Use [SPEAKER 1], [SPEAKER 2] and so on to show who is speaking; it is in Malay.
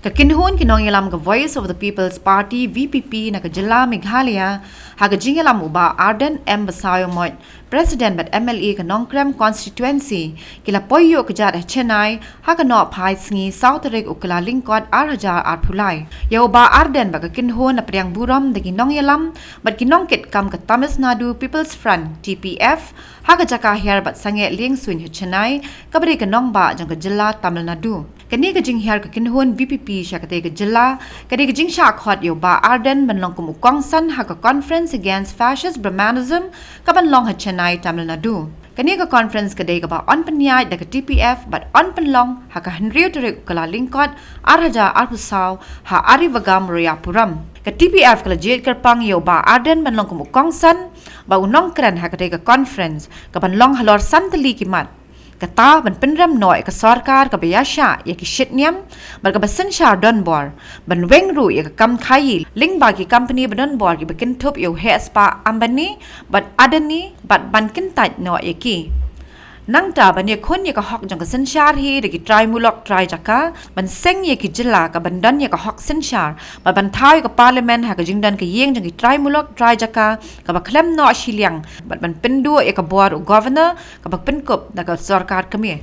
[SPEAKER 1] Kakinhun kinong Ïalap ka Voice of the People's Party VPP na ka Jilla Meghalaya haga Jingleit uba Ardent Basayo Moit President bat MLA ka Nongkrem constituency kila poyo ka jat Chennai haga no phai sngi South Rig ukala lingkod arhaja arphulai ya uba Ardent ba kakinhun na Pdiang Burom de kinong Ïalap bat kinong kit kam ka Tamizhnadu People's Front TPF haga jaka her bat sange ling suin Chennai kabri ka nong ba jang ka Jilla Tamizhnadu kani ka jing her ka kinhun VPP siya kate ka Jilla kani ka jing sha khot yo ba Ardent banlong kumukong san ha ka conference against fascist Brahmanism ka banlong ha Chennai Tamizhnadu kani ka conference kade ka ba on panyay da ka TPF but on panlong ha ka Henry Tere kala lingkod arhaja arpusaw ha arivagam royapuram ka TPF kala jet karpang yo ba Ardent banlong kumukong san ba unong kran ha kade ka conference ka banlong halor santali kimat kata ban penram noi ka sarkar ka bayasha ya ki shitniam bar ka basan shar don bor ban wengru ya ka kam khai ling ba ki company ban bor ki bakin thup yo he spa ambani but adani but ban kin tat no ya ki nang ta ban ye khon ye ka hok jang ka san shar hi de ki try mulok try jaka ban seng ye ki Jilla ka ban dan ye ka hok san shar ba ban thai ka parliament ha ka jingdan ka yeng jang ki try mulok try jaka ka ba khlem no shiliang ban pendu ye ka bor governor ka ba penkop da ka sarkar kami